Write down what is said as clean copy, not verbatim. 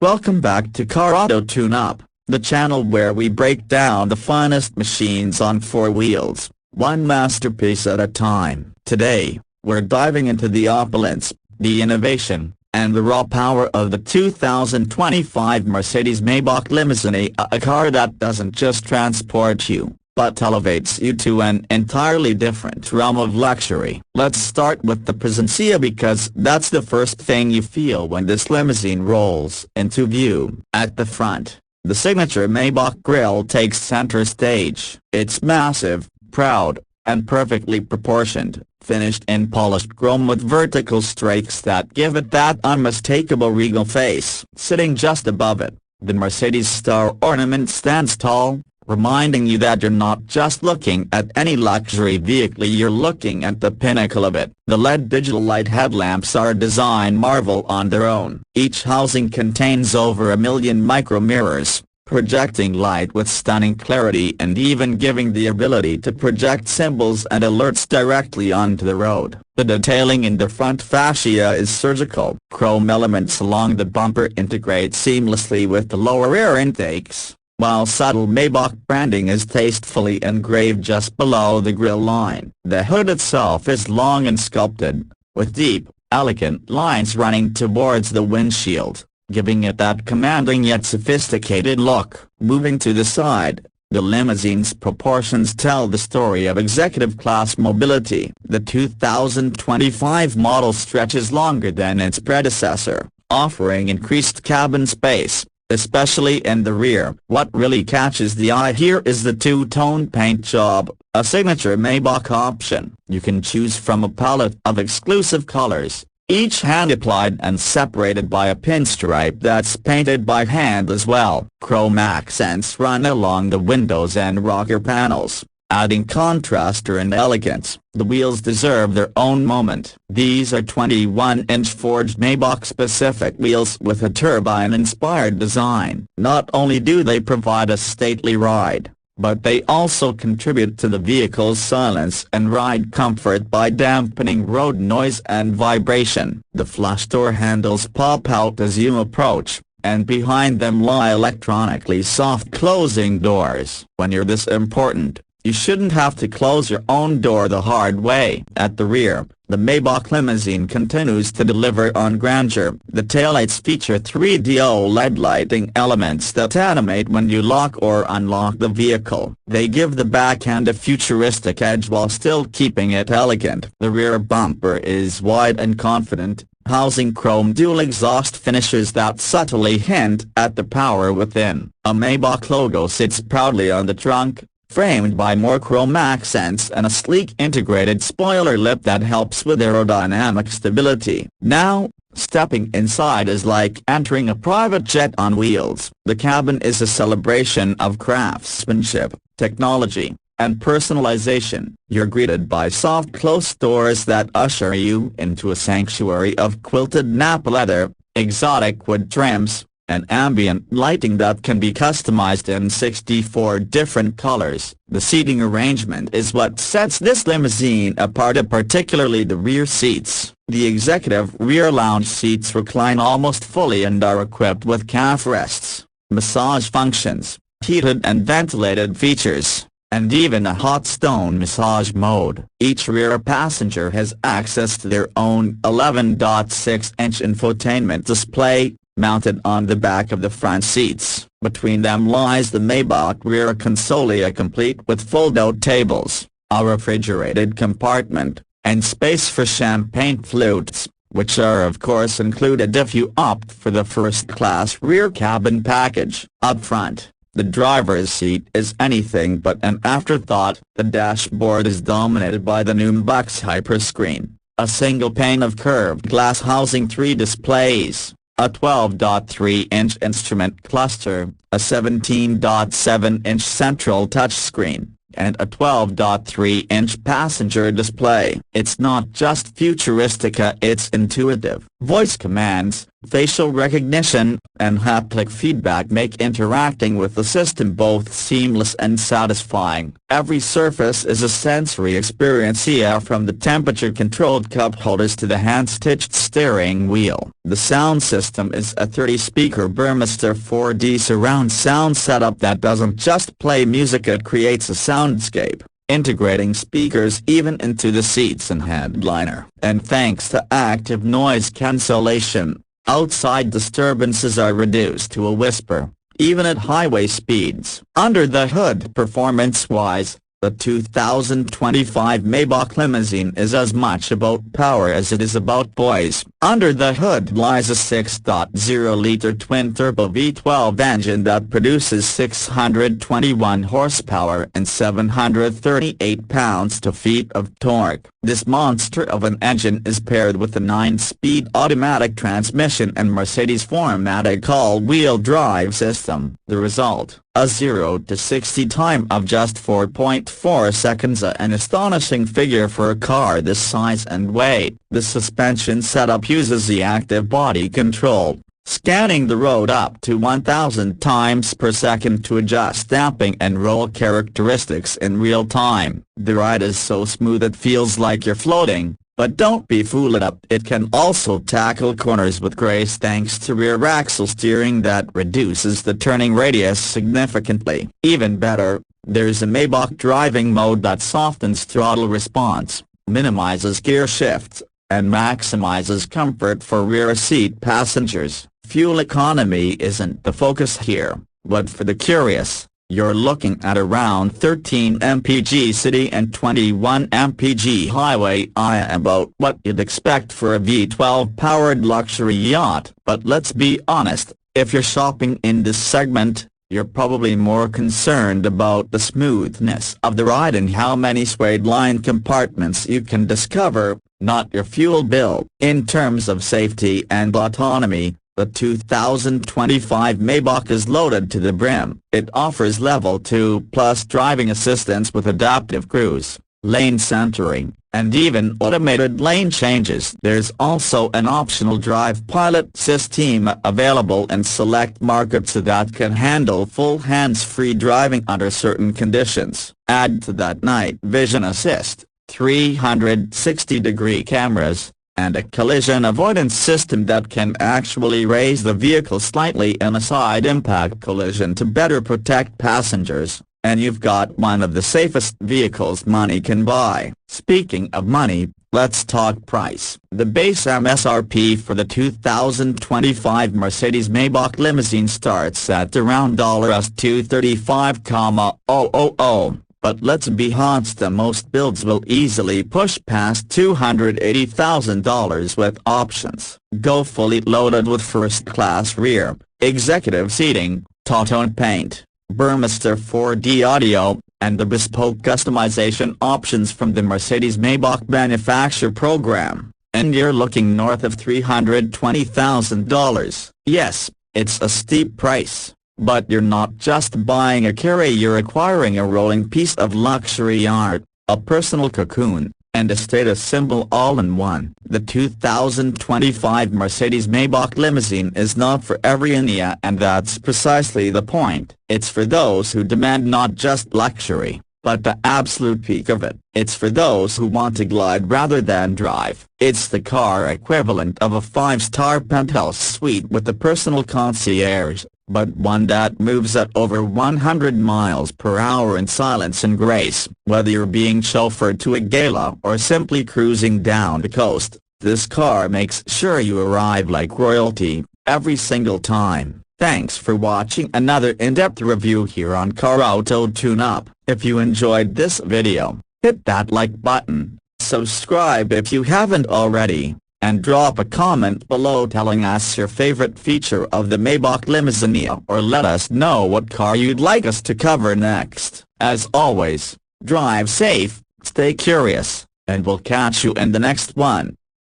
Welcome back to Car Auto Tune-Up, the channel where we break down the finest machines on four wheels, one masterpiece at a time. Today, we're diving into the opulence, the innovation, and the raw power of the 2025 Mercedes-Maybach Limousine, a car that doesn't just transport you, but elevates you to an entirely different realm of luxury. Let's start with the presencia because that's the first thing you feel when this limousine rolls into view. At the front, the signature Maybach grille takes center stage. It's massive, proud, and perfectly proportioned, finished in polished chrome with vertical streaks that give it that unmistakable regal face. Sitting just above it, the Mercedes star ornament stands tall, reminding you that you're not just looking at any luxury vehicle, you're looking at the pinnacle of it. The LED digital light headlamps are a design marvel on their own. Each housing contains over 1 million micro mirrors, projecting light with stunning clarity and even giving the ability to project symbols and alerts directly onto the road. The detailing in the front fascia is surgical. Chrome elements along the bumper integrate seamlessly with the lower rear intakes, while subtle Maybach branding is tastefully engraved just below the grille line. The hood itself is long and sculpted, with deep, elegant lines running towards the windshield, giving it that commanding yet sophisticated look. Moving to the side, the limousine's proportions tell the story of executive-class mobility. The 2025 model stretches longer than its predecessor, offering increased cabin space, especially in the rear. What really catches the eye here is the two-tone paint job, a signature Maybach option. You can choose from a palette of exclusive colors, each hand-applied and separated by a pinstripe that's painted by hand as well. Chrome accents run along the windows and rocker panels, adding contrast and elegance. The wheels deserve their own moment. These are 21-inch forged Maybach-specific wheels with a turbine-inspired design. Not only do they provide a stately ride, but they also contribute to the vehicle's silence and ride comfort by dampening road noise and vibration. The flush door handles pop out as you approach, and behind them lie electronically soft closing doors. When you're this important, you shouldn't have to close your own door the hard way. At the rear, the Maybach limousine continues to deliver on grandeur. The taillights feature 3D OLED lighting elements that animate when you lock or unlock the vehicle. They give the back end a futuristic edge while still keeping it elegant. The rear bumper is wide and confident, housing chrome dual exhaust finishes that subtly hint at the power within. A Maybach logo sits proudly on the trunk, framed by more chrome accents and a sleek integrated spoiler lip that helps with aerodynamic stability. Now, stepping inside is like entering a private jet on wheels. The cabin is a celebration of craftsmanship, technology, and personalization. You're greeted by soft closed doors that usher you into a sanctuary of quilted napa leather, exotic wood trims, and ambient lighting that can be customized in 64 different colors. The seating arrangement is what sets this limousine apart, particularly the rear seats. The executive rear lounge seats recline almost fully and are equipped with calf rests, massage functions, heated and ventilated features, and even a hot stone massage mode. Each rear passenger has access to their own 11.6-inch infotainment display, mounted on the back of the front seats. Between them lies the Maybach rear console, complete with fold-out tables, a refrigerated compartment, and space for champagne flutes, which are of course included if you opt for the first-class rear cabin package. Up front, the driver's seat is anything but an afterthought. The dashboard is dominated by the new Maybach's Hyperscreen, a single pane of curved glass housing 3 displays, a 12.3-inch instrument cluster, a 17.7-inch central touchscreen, and a 12.3-inch passenger display. It's not just futuristic, it's intuitive. Voice commands, facial recognition, and haptic feedback make interacting with the system both seamless and satisfying. Every surface is a sensory experience, from the temperature-controlled cup holders to the hand-stitched steering wheel. The sound system is a 30-speaker Burmester 4D surround sound setup that doesn't just play music, it creates a soundscape, integrating speakers even into the seats and headliner. And thanks to active noise cancellation, outside disturbances are reduced to a whisper, even at highway speeds. Under the hood, performance-wise, the 2025 Maybach Limousine is as much about power as it is about poise. Under the hood lies a 6.0-liter twin-turbo V12 engine that produces 621 horsepower and 738 pounds-to-feet of torque. This monster of an engine is paired with a 9-speed automatic transmission and Mercedes 4MATIC all-wheel drive system. The result: a 0 to 60 time of just 4.4 seconds, an astonishing figure for a car this size and weight. The suspension setup uses the active body control, scanning the road up to 1,000 times per second to adjust damping and roll characteristics in real time. The ride is so smooth it feels like you're floating. But don't be fooled, it can also tackle corners with grace thanks to rear axle steering that reduces the turning radius significantly. Even better, there's a Maybach driving mode that softens throttle response, minimizes gear shifts, and maximizes comfort for rear seat passengers. Fuel economy isn't the focus here, but for the curious, you're looking at around 13 mpg city and 21 mpg highway, about what you'd expect for a V12-powered luxury yacht. But let's be honest, if you're shopping in this segment, you're probably more concerned about the smoothness of the ride and how many suede-line compartments you can discover, not your fuel bill. In terms of safety and autonomy, the 2025 Maybach is loaded to the brim. It offers Level 2+ driving assistance with adaptive cruise, lane centering, and even automated lane changes. There's also an optional Drive Pilot system available in select markets that can handle full hands-free driving under certain conditions. Add to that night vision assist, 360-degree cameras, and a collision avoidance system that can actually raise the vehicle slightly in a side impact collision to better protect passengers, and you've got one of the safest vehicles money can buy. Speaking of money, let's talk price. The base MSRP for the 2025 Mercedes-Maybach Limousine starts at around $235,000. But let's be honest, most builds will easily push past $280,000 with options. Go fully loaded with first-class rear, executive seating, two-tone paint, Burmester 4D audio, and the bespoke customization options from the Mercedes-Maybach Manufacturer Program, and you're looking north of $320,000. Yes, it's a steep price. But you're not just buying a carry, you're acquiring a rolling piece of luxury art, a personal cocoon, and a status symbol all in one. The 2025 Mercedes-Maybach Limousine is not for everyone, and that's precisely the point. It's for those who demand not just luxury, but the absolute peak of it. It's for those who want to glide rather than drive. It's the car equivalent of a 5-star penthouse suite with a personal concierge, but one that moves at over 100 miles per hour in silence and grace. Whether you're being chauffeured to a gala or simply cruising down the coast, this car makes sure you arrive like royalty, every single time. Thanks for watching another in-depth review here on Car Auto Tune-Up. If you enjoyed this video, hit that like button, subscribe if you haven't already, and drop a comment below telling us your favorite feature of the Maybach Limousine, or let us know what car you'd like us to cover next. As always, drive safe, stay curious, and we'll catch you in the next one.